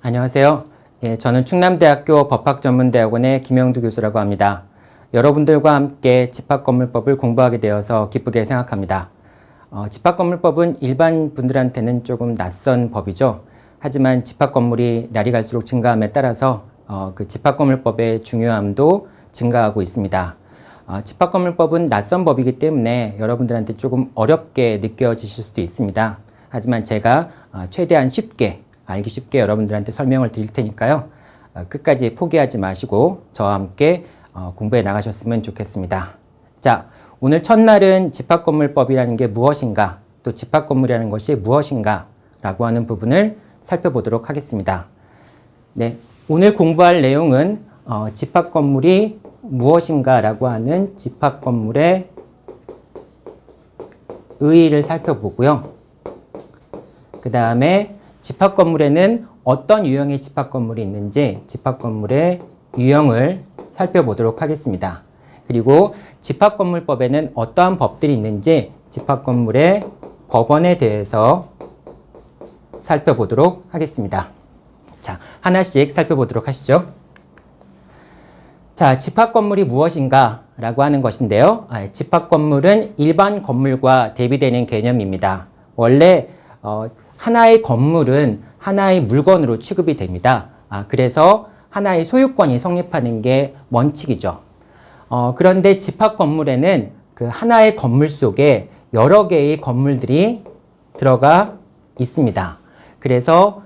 안녕하세요. 저는 충남대학교 법학전문대학원의 김영두 교수라고 합니다. 여러분들과 함께 집합건물법을 공부하게 되어서 기쁘게 생각합니다. 집합건물법은 일반 분들한테는 조금 낯선 법이죠. 하지만 집합건물이 날이 갈수록 증가함에 따라서 그 집합건물법의 중요함도 증가하고 있습니다. 집합건물법은 낯선 법이기 때문에 여러분들한테 조금 어렵게 느껴지실 수도 있습니다. 하지만 제가 최대한 쉽게 알기 쉽게 여러분들한테 설명을 드릴 테니까요. 끝까지 포기하지 마시고 저와 함께 공부해 나가셨으면 좋겠습니다. 자, 오늘 첫날은 집합건물법이라는 게 무엇인가, 또 집합건물이라는 것이 무엇인가 라고 하는 부분을 살펴보도록 하겠습니다. 네, 오늘 공부할 내용은 집합건물이 무엇인가 라고 하는 집합건물의 의의를 살펴보고요. 그 다음에 집합건물에는 어떤 유형의 집합건물이 있는지 집합건물의 유형을 살펴보도록 하겠습니다. 그리고 집합건물법에는 어떠한 법들이 있는지 집합건물의 법원에 대해서 살펴보도록 하겠습니다. 자, 하나씩 살펴보도록 하시죠. 자, 집합건물이 무엇인가 라고 하는 것인데요. 집합건물은 일반 건물과 대비되는 개념입니다. 원래 하나의 건물은 하나의 물건으로 취급이 됩니다. 그래서 하나의 소유권이 성립하는 게 원칙이죠. 그런데 집합건물에는 그 하나의 건물 속에 여러 개의 건물들이 들어가 있습니다. 그래서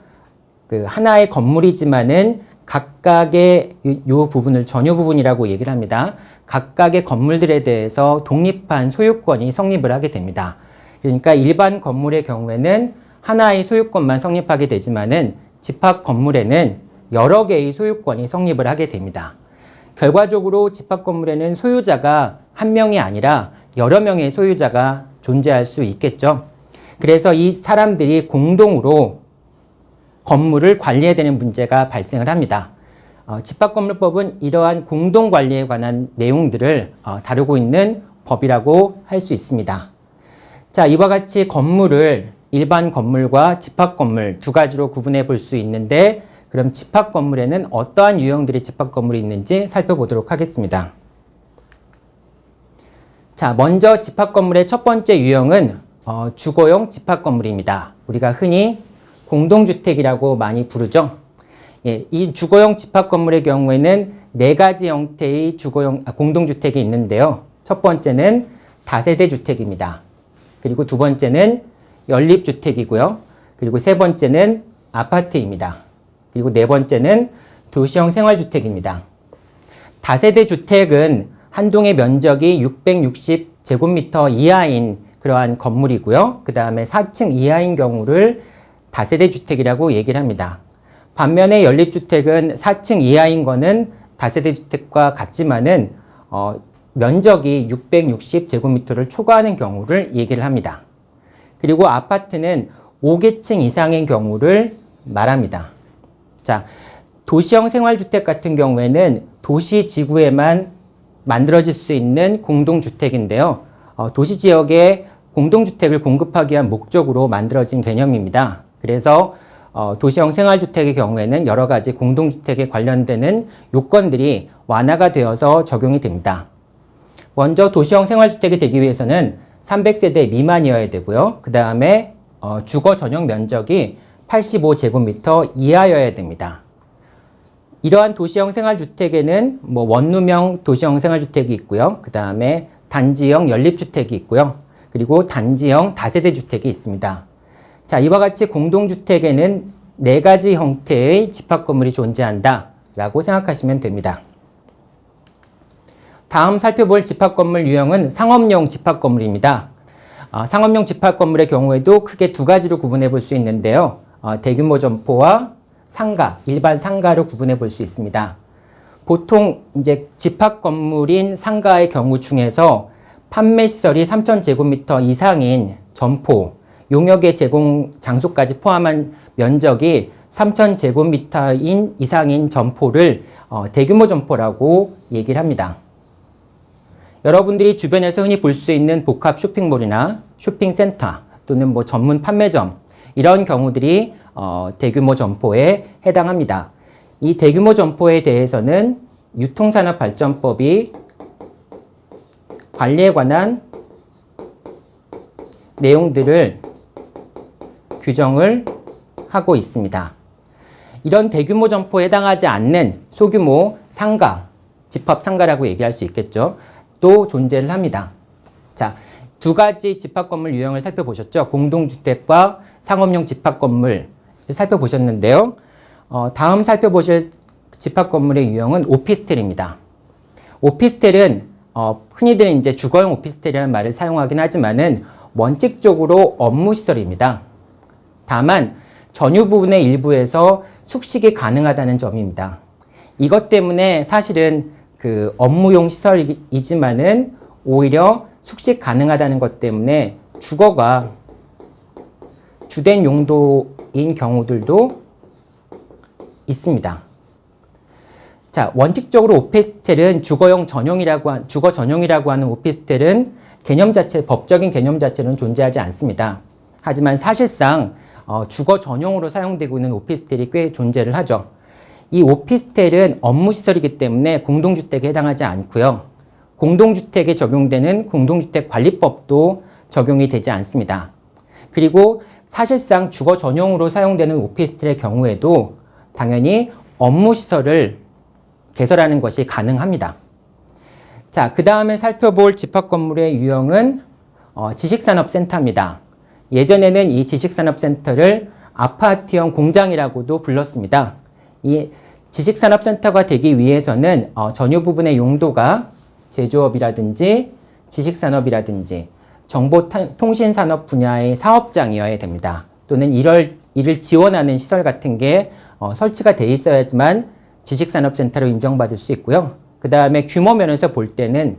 그 하나의 건물이지만은 각각의 요 부분을 전유 부분이라고 얘기를 합니다. 각각의 건물들에 대해서 독립한 소유권이 성립을 하게 됩니다. 그러니까 일반 건물의 경우에는 하나의 소유권만 성립하게 되지만은 집합 건물에는 여러 개의 소유권이 성립을 하게 됩니다. 결과적으로 집합 건물에는 소유자가 한 명이 아니라 여러 명의 소유자가 존재할 수 있겠죠. 그래서 이 사람들이 공동으로 건물을 관리해야 되는 문제가 발생을 합니다. 집합건물법은 이러한 공동관리에 관한 내용들을 다루고 있는 법이라고 할 수 있습니다. 자, 이와 같이 건물을 일반 건물과 집합건물 두 가지로 구분해 볼 수 있는데, 그럼 집합건물에는 어떠한 유형들의 집합건물이 있는지 살펴보도록 하겠습니다. 자, 먼저 집합건물의 첫 번째 유형은 주거용 집합건물입니다. 우리가 흔히 공동주택이라고 많이 부르죠. 이 주거용 집합건물의 경우에는 네 가지 형태의 공동주택이 있는데요. 첫 번째는 다세대 주택입니다. 그리고 두 번째는 연립주택이고요. 그리고 세 번째는 아파트입니다. 그리고 네 번째는 도시형 생활주택입니다. 다세대 주택은 한 동의 면적이 660제곱미터 이하인 그러한 건물이고요. 그 다음에 4층 이하인 경우를 다세대 주택이라고 얘기를 합니다. 반면에 연립주택은 4층 이하인 거는 다세대 주택과 같지만은 면적이 660제곱미터를 초과하는 경우를 얘기를 합니다. 그리고 아파트는 5계층 이상인 경우를 말합니다. 자, 도시형 생활주택 같은 경우에는 도시 지구에만 만들어질 수 있는 공동주택인데요. 도시 지역에 공동주택을 공급하기 위한 목적으로 만들어진 개념입니다. 그래서 도시형 생활주택의 경우에는 여러 가지 공동주택에 관련되는 요건들이 완화가 되어서 적용이 됩니다. 먼저 도시형 생활주택이 되기 위해서는 300세대 미만이어야 되고요. 그 다음에 주거 전용 면적이 85제곱미터 이하여야 됩니다. 이러한 도시형 생활주택에는 원룸형 도시형 생활주택이 있고요. 그 다음에 단지형 연립주택이 있고요. 그리고 단지형 다세대 주택이 있습니다. 자, 이와 같이 공동주택에는 네 가지 형태의 집합건물이 존재한다 라고 생각하시면 됩니다. 다음 살펴볼 집합건물 유형은 상업용 집합건물입니다. 상업용 집합건물의 경우에도 크게 두 가지로 구분해 볼 수 있는데요. 대규모 점포와 상가, 일반 상가로 구분해 볼 수 있습니다. 보통 이제 집합건물인 상가의 경우 중에서 판매시설이 3,000제곱미터 이상인 점포, 용역의 제공 장소까지 포함한 면적이 3,000제곱미터인 이상인 점포를 대규모 점포라고 얘기를 합니다. 여러분들이 주변에서 흔히 볼 수 있는 복합 쇼핑몰이나 쇼핑센터 또는 전문 판매점 이런 경우들이 대규모 점포에 해당합니다. 이 대규모 점포에 대해서는 유통산업발전법이 관리에 관한 내용들을 규정을 하고 있습니다. 이런 대규모 점포에 해당하지 않는 소규모 상가, 집합상가라고 얘기할 수 있겠죠. 또 존재를 합니다. 자, 두 가지 집합건물 유형을 살펴보셨죠. 공동주택과 상업용 집합건물 살펴보셨는데요. 다음 살펴보실 집합건물의 유형은 오피스텔입니다. 오피스텔은 흔히들 이제 주거용 오피스텔이라는 말을 사용하긴 하지만은 원칙적으로 업무시설입니다. 다만 전유 부분의 일부에서 숙식이 가능하다는 점입니다. 이것 때문에 사실은 그 업무용 시설이지만은 오히려 숙식 가능하다는 것 때문에 주거가 주된 용도인 경우들도 있습니다. 자, 원칙적으로 오피스텔은 주거 전용이라고 하는 오피스텔은 법적인 개념 자체는 존재하지 않습니다. 하지만 사실상 주거 전용으로 사용되고 있는 오피스텔이 꽤 존재를 하죠. 이 오피스텔은 업무시설이기 때문에 공동주택에 해당하지 않고요. 공동주택에 적용되는 공동주택관리법도 적용이 되지 않습니다. 그리고 사실상 주거 전용으로 사용되는 오피스텔의 경우에도 당연히 업무시설을 개설하는 것이 가능합니다. 자, 그 다음에 살펴볼 집합건물의 유형은 지식산업센터입니다. 예전에는 이 지식산업센터를 아파트형 공장이라고도 불렀습니다. 이 지식산업센터가 되기 위해서는 전유 부분의 용도가 제조업이라든지 지식산업이라든지 정보통신산업 분야의 사업장이어야 됩니다. 또는 이를 지원하는 시설 같은 게 설치가 돼 있어야지만 지식산업센터로 인정받을 수 있고요. 그 다음에 규모 면에서 볼 때는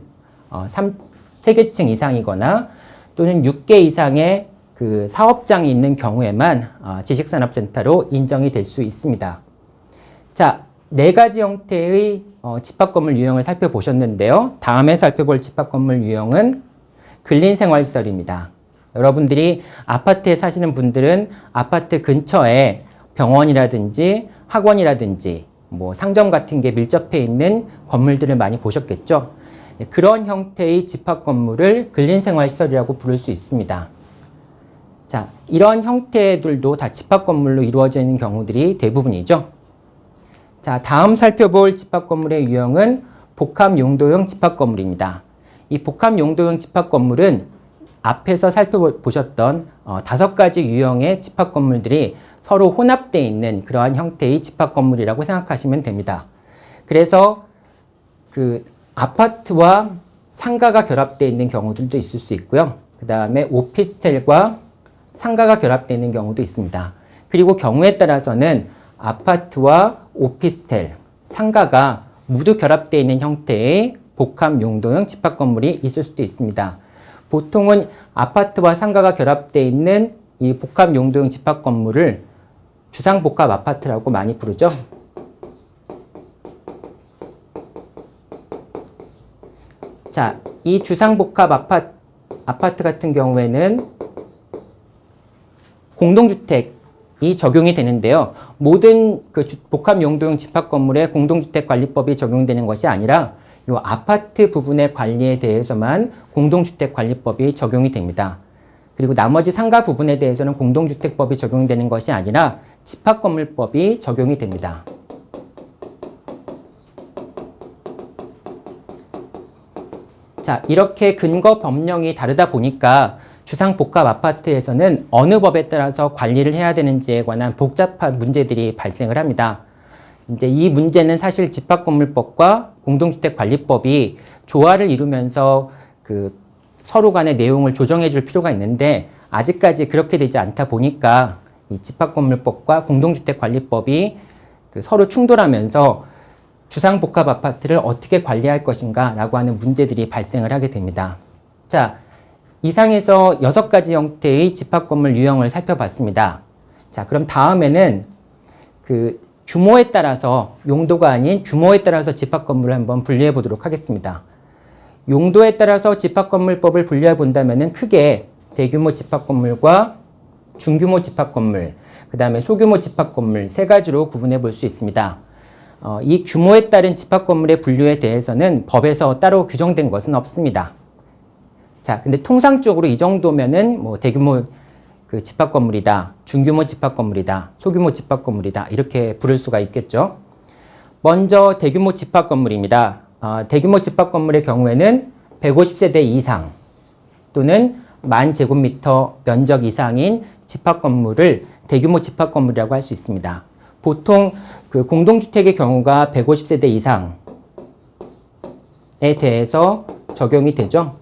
3개층 이상이거나 또는 6개 이상의 그 사업장이 있는 경우에만 지식산업센터로 인정이 될 수 있습니다. 자, 네 가지 형태의 집합건물 유형을 살펴보셨는데요. 다음에 살펴볼 집합건물 유형은 근린생활시설입니다. 여러분들이 아파트에 사시는 분들은 아파트 근처에 병원이라든지 학원이라든지 뭐 상점 같은 게 밀접해 있는 건물들을 많이 보셨겠죠. 그런 형태의 집합건물을 근린생활시설이라고 부를 수 있습니다. 자, 이런 형태들도 다 집합건물로 이루어지는 경우들이 대부분이죠. 자, 다음 살펴볼 집합건물의 유형은 복합용도형 집합건물입니다. 이 복합용도형 집합건물은 앞에서 살펴보셨던 5가지 유형의 집합건물들이 서로 혼합되어 있는 그러한 형태의 집합건물이라고 생각하시면 됩니다. 그래서 그 아파트와 상가가 결합되어 있는 경우들도 있을 수 있고요. 그 다음에 오피스텔과 상가가 결합되어 있는 경우도 있습니다. 그리고 경우에 따라서는 아파트와 오피스텔, 상가가 모두 결합되어 있는 형태의 복합용도형 집합건물이 있을 수도 있습니다. 보통은 아파트와 상가가 결합되어 있는 이 복합용도형 집합건물을 주상복합아파트라고 많이 부르죠. 자, 이 주상복합아파트 같은 경우에는 공동주택이 적용이 되는데요. 모든 그 복합용도형 집합건물에 공동주택관리법이 적용되는 것이 아니라 이 아파트 부분의 관리에 대해서만 공동주택관리법이 적용이 됩니다. 그리고 나머지 상가 부분에 대해서는 공동주택법이 적용되는 것이 아니라 집합건물법이 적용이 됩니다. 자, 이렇게 근거 법령이 다르다 보니까 주상복합아파트에서는 어느 법에 따라서 관리를 해야 되는지에 관한 복잡한 문제들이 발생을 합니다. 이제 이 문제는 사실 집합건물법과 공동주택관리법이 조화를 이루면서 그 서로 간의 내용을 조정해 줄 필요가 있는데 아직까지 그렇게 되지 않다 보니까 이 집합건물법과 공동주택관리법이 서로 충돌하면서 주상복합아파트를 어떻게 관리할 것인가 라고 하는 문제들이 발생을 하게 됩니다. 자, 이상에서 6가지 형태의 집합건물 유형을 살펴봤습니다. 자, 그럼 다음에는 그 규모에 따라서, 용도가 아닌 규모에 따라서 집합건물을 한번 분리해 보도록 하겠습니다. 용도에 따라서 집합건물법을 분리해 본다면은 크게 대규모 집합건물과 중규모 집합건물, 그 다음에 소규모 집합건물 세 가지로 구분해 볼 수 있습니다. 이 규모에 따른 집합건물의 분류에 대해서는 법에서 따로 규정된 것은 없습니다. 자, 근데 통상적으로 이 정도면은 뭐 대규모 그 집합건물이다, 중규모 집합건물이다, 소규모 집합건물이다 이렇게 부를 수가 있겠죠. 먼저 대규모 집합건물입니다. 대규모 집합건물의 경우에는 150세대 이상 또는 10,000제곱미터 면적 이상인 집합건물을 대규모 집합건물이라고 할 수 있습니다. 보통 그 공동주택의 경우가 150세대 이상에 대해서 적용이 되죠.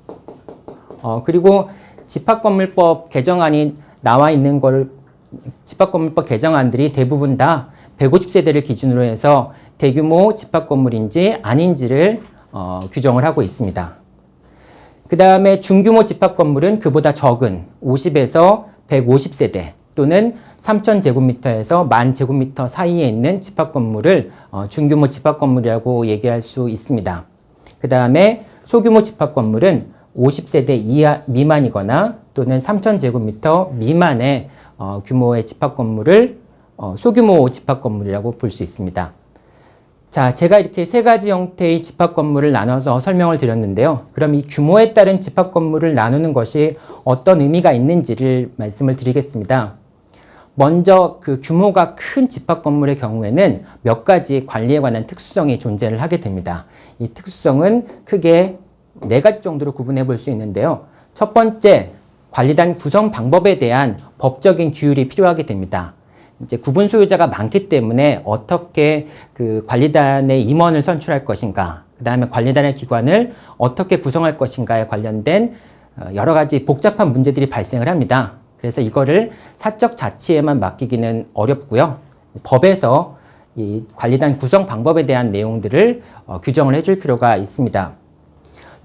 그리고 집합건물법 개정안이 나와 있는 거를 집합건물법 개정안들이 대부분 다 150세대를 기준으로 해서 대규모 집합건물인지 아닌지를 규정을 하고 있습니다. 그 다음에 중규모 집합건물은 그보다 적은 50에서 150세대 또는 3,000제곱미터에서 10,000제곱미터 사이에 있는 집합건물을 중규모 집합건물이라고 얘기할 수 있습니다. 그 다음에 소규모 집합건물은 50세대 미만이거나 또는 3,000제곱미터 미만의 규모의 집합건물을 소규모 집합건물이라고 볼 수 있습니다. 자, 제가 이렇게 세 가지 형태의 집합건물을 나눠서 설명을 드렸는데요. 그럼 이 규모에 따른 집합건물을 나누는 것이 어떤 의미가 있는지를 말씀을 드리겠습니다. 먼저 그 규모가 큰 집합건물의 경우에는 몇 가지 관리에 관한 특수성이 존재를 하게 됩니다. 이 특수성은 크게 네 가지 정도로 구분해 볼 수 있는데요. 첫 번째, 관리단 구성 방법에 대한 법적인 규율이 필요하게 됩니다. 이제 구분 소유자가 많기 때문에 어떻게 그 관리단의 임원을 선출할 것인가, 그 다음에 관리단의 기관을 어떻게 구성할 것인가에 관련된 여러 가지 복잡한 문제들이 발생을 합니다. 그래서 이거를 사적 자치에만 맡기기는 어렵고요. 법에서 이 관리단 구성 방법에 대한 내용들을 규정을 해줄 필요가 있습니다.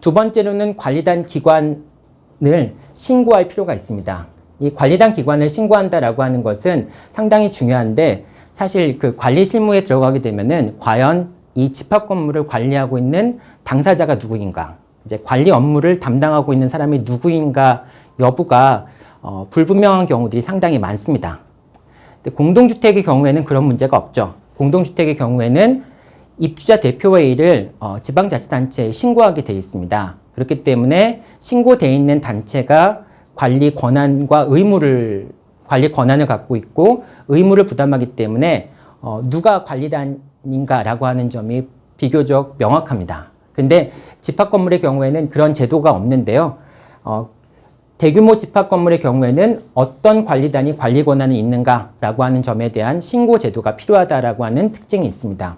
두 번째로는 관리단 기관을 신고할 필요가 있습니다. 이 관리단 기관을 신고한다라고 하는 것은 상당히 중요한데 사실 그 관리 실무에 들어가게 되면은 과연 이 집합 건물을 관리하고 있는 당사자가 누구인가, 이제 관리 업무를 담당하고 있는 사람이 누구인가 여부가 불분명한 경우들이 상당히 많습니다. 근데 공동주택의 경우에는 그런 문제가 없죠. 공동주택의 경우에는 입주자 대표회의를 지방자치단체에 신고하게 되어 있습니다. 그렇기 때문에 신고되어 있는 단체가 관리 권한을 갖고 있고 의무를 부담하기 때문에 누가 관리단인가라고 하는 점이 비교적 명확합니다. 근데 집합건물의 경우에는 그런 제도가 없는데요. 대규모 집합건물의 경우에는 어떤 관리단이 관리 권한이 있는가라고 하는 점에 대한 신고 제도가 필요하다라고 하는 특징이 있습니다.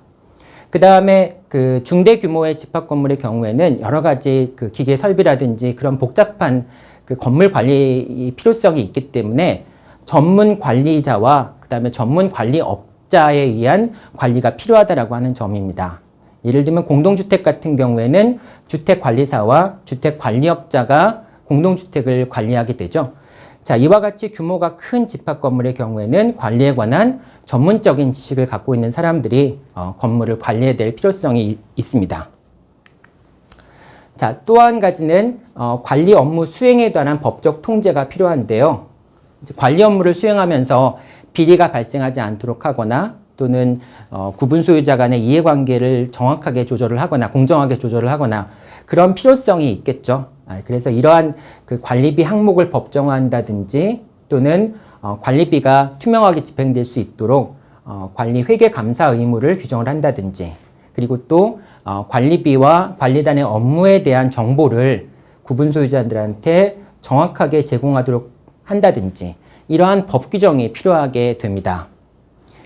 그 다음에 그 중대 규모의 집합건물의 경우에는 여러 가지 그 기계 설비라든지 그런 복잡한 그 건물 관리 필요성이 있기 때문에 전문 관리자와 그 다음에 전문 관리업자에 의한 관리가 필요하다라고 하는 점입니다. 예를 들면 공동주택 같은 경우에는 주택관리사와 주택관리업자가 공동주택을 관리하게 되죠. 자, 이와 같이 규모가 큰 집합건물의 경우에는 관리에 관한 전문적인 지식을 갖고 있는 사람들이 건물을 관리해야 될 필요성이 있습니다. 자, 또 한 가지는 관리 업무 수행에 관한 법적 통제가 필요한데요. 이제 관리 업무를 수행하면서 비리가 발생하지 않도록 하거나 또는 구분 소유자 간의 이해관계를 정확하게 조절을 하거나 공정하게 조절을 하거나 그런 필요성이 있겠죠. 그래서 이러한 그 관리비 항목을 법정화한다든지 또는 관리비가 투명하게 집행될 수 있도록 관리 회계 감사 의무를 규정을 한다든지, 그리고 또 관리비와 관리단의 업무에 대한 정보를 구분 소유자들한테 정확하게 제공하도록 한다든지 이러한 법 규정이 필요하게 됩니다.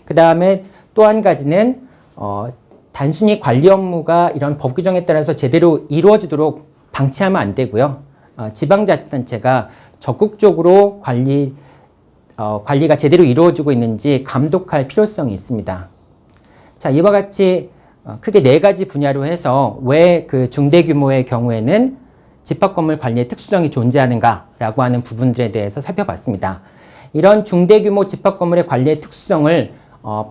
그 다음에 또 한 가지는 단순히 관리 업무가 이런 법 규정에 따라서 제대로 이루어지도록 방치하면 안 되고요. 지방자치단체가 적극적으로 관리가 제대로 이루어지고 있는지 감독할 필요성이 있습니다. 자, 이와 같이 크게 네 가지 분야로 해서 왜 그 중대 규모의 경우에는 집합건물 관리의 특수성이 존재하는가라고 하는 부분들에 대해서 살펴봤습니다. 이런 중대 규모 집합건물의 관리의 특수성을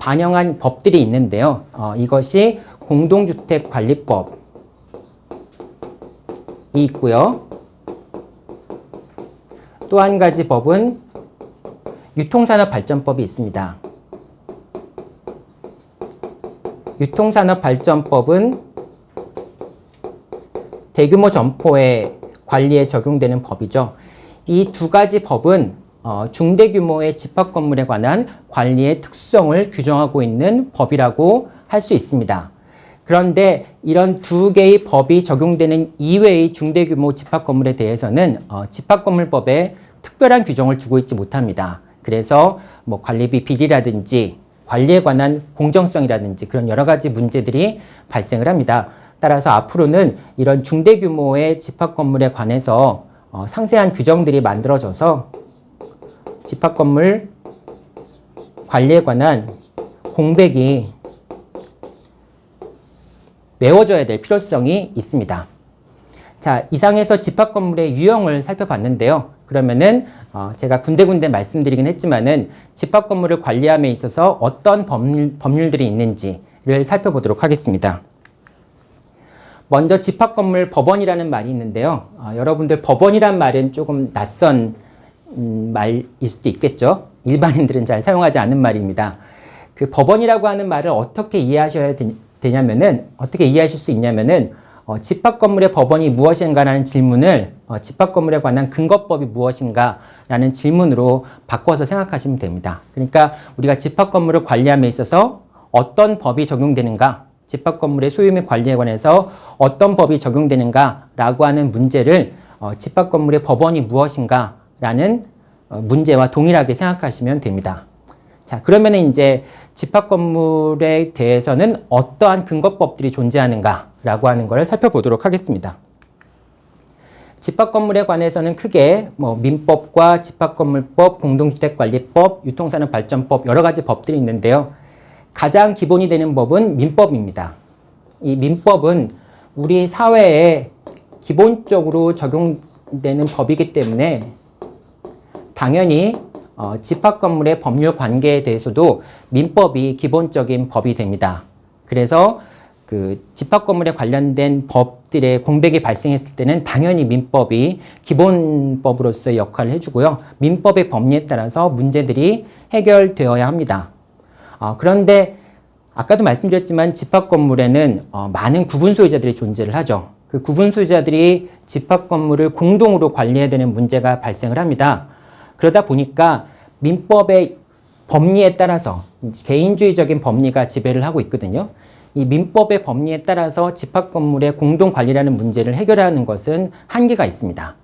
반영한 법들이 있는데요. 이것이 공동주택관리법이 있고요. 또 한 가지 법은 유통산업발전법이 있습니다. 유통산업발전법은 대규모 점포의 관리에 적용되는 법이죠. 이 두 가지 법은 중대규모의 집합건물에 관한 관리의 특수성을 규정하고 있는 법이라고 할 수 있습니다. 그런데 이런 두 개의 법이 적용되는 이외의 중대규모 집합건물에 대해서는 집합건물법에 특별한 규정을 두고 있지 못합니다. 그래서 뭐 관리비 비리라든지 관리에 관한 공정성이라든지 그런 여러 가지 문제들이 발생을 합니다. 따라서 앞으로는 이런 중대규모의 집합건물에 관해서 상세한 규정들이 만들어져서 집합건물 관리에 관한 공백이 메워져야 될 필요성이 있습니다. 자, 이상에서 집합건물의 유형을 살펴봤는데요. 그러면은 제가 군데군데 말씀드리긴 했지만은 집합건물을 관리함에 있어서 어떤 법률들이 있는지를 살펴보도록 하겠습니다. 먼저 집합건물 법원이라는 말이 있는데요. 여러분들 법원이란 말은 조금 낯선 말일 수도 있겠죠. 일반인들은 잘 사용하지 않는 말입니다. 그 법원이라고 하는 말을 어떻게 이해하셔야 되냐면은 어떻게 이해하실 수 있냐면은 집합건물의 법원이 무엇인가라는 질문을 집합건물에 관한 근거법이 무엇인가라는 질문으로 바꿔서 생각하시면 됩니다. 그러니까 우리가 집합건물을 관리함에 있어서 어떤 법이 적용되는가, 집합건물의 소유 및 관리에 관해서 어떤 법이 적용되는가라고 하는 문제를 집합건물의 법원이 무엇인가라는 문제와 동일하게 생각하시면 됩니다. 자, 그러면은 이제 집합건물에 대해서는 어떠한 근거법들이 존재하는가라고 하는 것을 살펴보도록 하겠습니다. 집합건물에 관해서는 크게 민법과 집합건물법, 공동주택관리법, 유통산업발전법 여러 가지 법들이 있는데요. 가장 기본이 되는 법은 민법입니다. 이 민법은 우리 사회에 기본적으로 적용되는 법이기 때문에 당연히 집합건물의 법률 관계에 대해서도 민법이 기본적인 법이 됩니다. 그래서 그 집합건물에 관련된 법들의 공백이 발생했을 때는 당연히 민법이 기본법으로서의 역할을 해주고요. 민법의 법리에 따라서 문제들이 해결되어야 합니다. 그런데 아까도 말씀드렸지만 집합건물에는 많은 구분 소유자들이 존재를 하죠. 그 구분 소유자들이 집합건물을 공동으로 관리해야 되는 문제가 발생을 합니다. 그러다 보니까 민법의 법리에 따라서 개인주의적인 법리가 지배를 하고 있거든요. 이 민법의 법리에 따라서 집합건물의 공동관리라는 문제를 해결하는 것은 한계가 있습니다.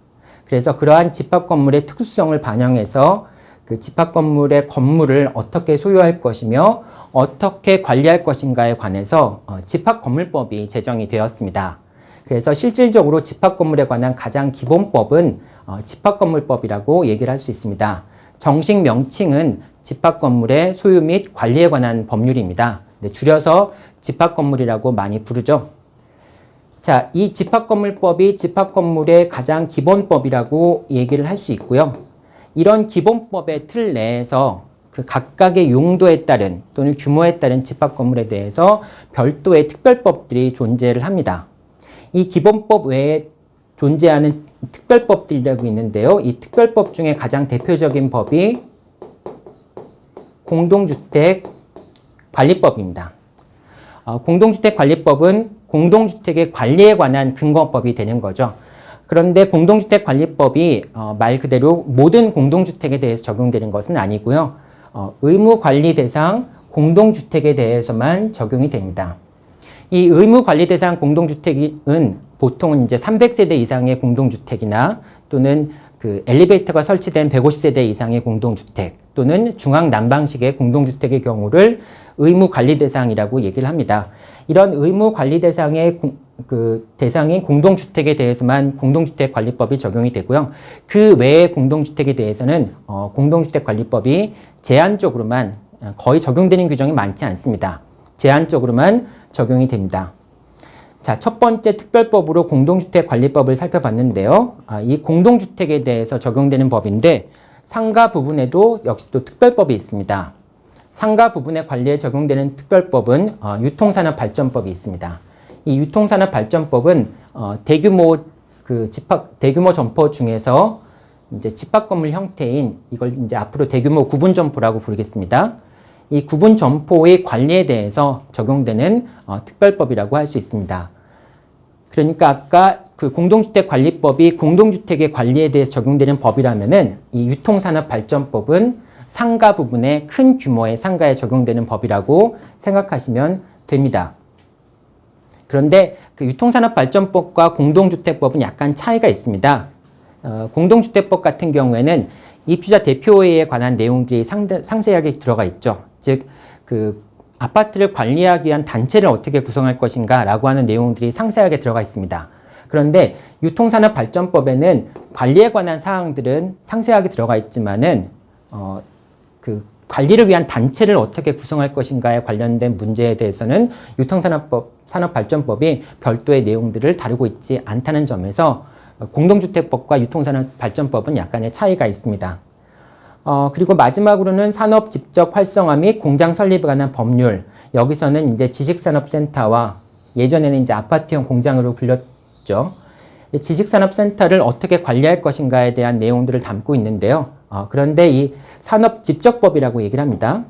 그래서 그러한 집합건물의 특수성을 반영해서 그 집합건물의 건물을 어떻게 소유할 것이며 어떻게 관리할 것인가에 관해서 집합건물법이 제정이 되었습니다. 그래서 실질적으로 집합건물에 관한 가장 기본법은 집합건물법이라고 얘기를 할 수 있습니다. 정식 명칭은 집합건물의 소유 및 관리에 관한 법률입니다. 줄여서 집합건물이라고 많이 부르죠. 자, 이 집합건물법이 집합건물의 가장 기본법이라고 얘기를 할 수 있고요. 이런 기본법의 틀 내에서 그 각각의 용도에 따른 또는 규모에 따른 집합건물에 대해서 별도의 특별법들이 존재를 합니다. 이 기본법 외에 존재하는 특별법들이라고 있는데요. 이 특별법 중에 가장 대표적인 법이 공동주택관리법입니다. 공동주택관리법은 공동주택의 관리에 관한 근거법이 되는 거죠. 그런데 공동주택관리법이 말 그대로 모든 공동주택에 대해서 적용되는 것은 아니고요. 의무관리 대상 공동주택에 대해서만 적용이 됩니다. 이 의무관리 대상 공동주택은 보통은 이제 300세대 이상의 공동주택이나 또는 그 엘리베이터가 설치된 150세대 이상의 공동주택 또는 중앙 난방식의 공동주택의 경우를 의무관리 대상이라고 얘기를 합니다. 이런 의무관리 대상의 대상인 공동주택에 대해서만 공동주택관리법이 적용이 되고요. 그 외의 공동주택에 대해서는 공동주택관리법이 제한적으로만 거의 적용되는 규정이 많지 않습니다. 제한적으로만 적용이 됩니다. 자, 첫 번째 특별법으로 공동주택관리법을 살펴봤는데요. 이 공동주택에 대해서 적용되는 법인데 상가 부분에도 역시 또 특별법이 있습니다. 상가 부분의 관리에 적용되는 특별법은 유통산업발전법이 있습니다. 이 유통산업발전법은 대규모 점포 중에서 이제 집합건물 형태인 이걸 이제 앞으로 대규모 구분점포라고 부르겠습니다. 이 구분점포의 관리에 대해서 적용되는 특별법이라고 할 수 있습니다. 그러니까 아까 그 공동주택관리법이 공동주택의 관리에 대해서 적용되는 법이라면은 이 유통산업발전법은 상가 부분에 큰 규모의 상가에 적용되는 법이라고 생각하시면 됩니다. 그런데 그 유통산업발전법과 공동주택법은 약간 차이가 있습니다. 공동주택법 같은 경우에는 입주자 대표회에 관한 내용들이 상세하게 들어가 있죠. 즉, 그 아파트를 관리하기 위한 단체를 어떻게 구성할 것인가 라고 하는 내용들이 상세하게 들어가 있습니다. 그런데 유통산업발전법에는 관리에 관한 사항들은 상세하게 들어가 있지만은 그 관리를 위한 단체를 어떻게 구성할 것인가에 관련된 문제에 대해서는 유통산업발전법이 별도의 내용들을 다루고 있지 않다는 점에서 공동주택법과 유통산업발전법은 약간의 차이가 있습니다. 그리고 마지막으로는 산업 직접 활성화 및 공장 설립에 관한 법률. 여기서는 이제 지식산업센터와 예전에는 이제 아파트형 공장으로 불렸죠. 지식산업센터를 어떻게 관리할 것인가에 대한 내용들을 담고 있는데요. 그런데 이 산업집적법이라고 얘기를 합니다.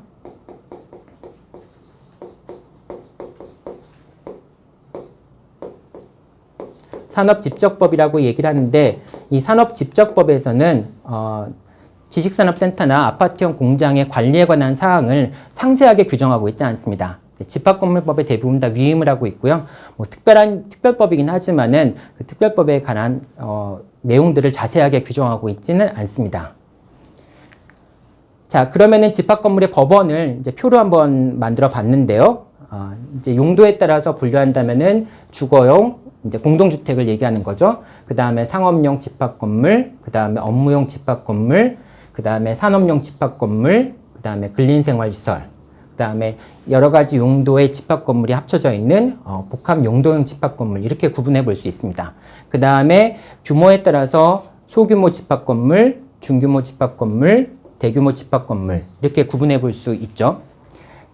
산업집적법이라고 얘기를 하는데 이 산업집적법에서는 지식산업센터나 아파트형 공장의 관리에 관한 사항을 상세하게 규정하고 있지 않습니다. 집합건물법의 대부분 다 위임을 하고 있고요. 뭐 특별한 특별법이긴 하지만은 그 특별법에 관한 내용들을 자세하게 규정하고 있지는 않습니다. 자, 그러면은 집합건물의 법원을 이제 표로 한번 만들어 봤는데요. 이제 용도에 따라서 분류한다면은 주거용, 이제 공동주택을 얘기하는 거죠. 그 다음에 상업용 집합건물, 그 다음에 업무용 집합건물, 그 다음에 산업용 집합건물, 그 다음에 근린생활시설, 그 다음에 여러 가지 용도의 집합건물이 합쳐져 있는 복합 용도형 집합건물 이렇게 구분해 볼 수 있습니다. 그 다음에 규모에 따라서 소규모 집합건물, 중규모 집합건물, 대규모 집합건물 이렇게 구분해 볼 수 있죠.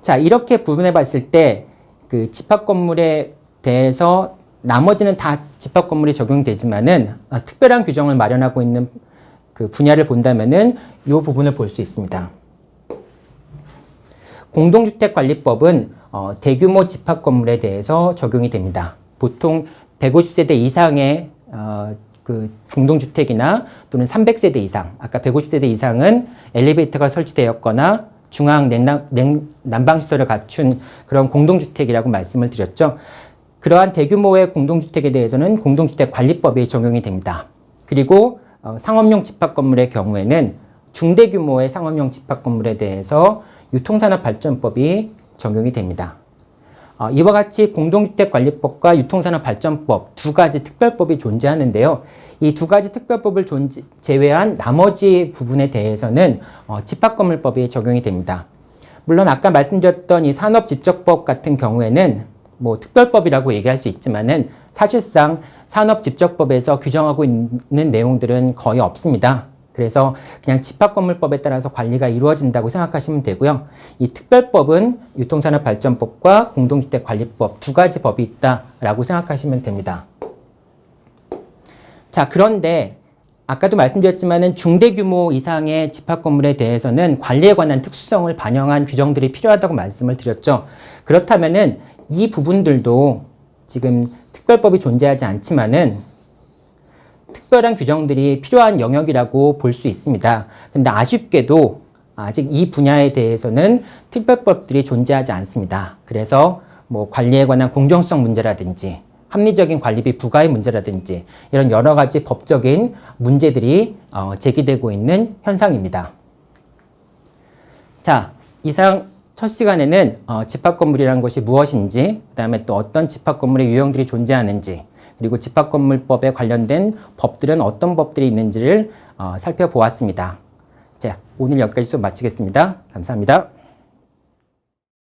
자, 이렇게 구분해 봤을 때 그 집합건물에 대해서 나머지는 다 집합건물이 적용되지만은 특별한 규정을 마련하고 있는 그 분야를 본다면은 이 부분을 볼 수 있습니다. 공동주택관리법은 대규모 집합건물에 대해서 적용이 됩니다. 보통 150세대 이상의 그 공동주택이나 또는 300세대 이상, 아까 150세대 이상은 엘리베이터가 설치되었거나 중앙 난방시설을 갖춘 그런 공동주택이라고 말씀을 드렸죠. 그러한 대규모의 공동주택에 대해서는 공동주택관리법이 적용이 됩니다. 그리고 상업용 집합건물의 경우에는 중대규모의 상업용 집합건물에 대해서 유통산업발전법이 적용이 됩니다. 이와 같이 공동주택관리법과 유통산업발전법 두 가지 특별법이 존재하는데요. 이 두 가지 특별법을 제외한 나머지 부분에 대해서는 집합건물법이 적용이 됩니다. 물론 아까 말씀드렸던 이 산업집적법 같은 경우에는 뭐 특별법이라고 얘기할 수 있지만은 사실상 산업집적법에서 규정하고 있는 내용들은 거의 없습니다. 그래서 그냥 집합건물법에 따라서 관리가 이루어진다고 생각하시면 되고요. 이 특별법은 유통산업발전법과 공동주택관리법 두 가지 법이 있다라고 생각하시면 됩니다. 자, 그런데 아까도 말씀드렸지만은 중대규모 이상의 집합건물에 대해서는 관리에 관한 특수성을 반영한 규정들이 필요하다고 말씀을 드렸죠. 그렇다면은 이 부분들도 지금 특별법이 존재하지 않지만은 특별한 규정들이 필요한 영역이라고 볼 수 있습니다. 근데 아쉽게도 아직 이 분야에 대해서는 특별법들이 존재하지 않습니다. 그래서 뭐 관리에 관한 공정성 문제라든지 합리적인 관리비 부과의 문제라든지 이런 여러 가지 법적인 문제들이 제기되고 있는 현상입니다. 자, 이상 첫 시간에는 집합건물이라는 것이 무엇인지, 그 다음에 또 어떤 집합건물의 유형들이 존재하는지, 그리고 집합건물법에 관련된 법들은 어떤 법들이 있는지를 살펴보았습니다. 자, 오늘 여기까지 수업 마치겠습니다. 감사합니다.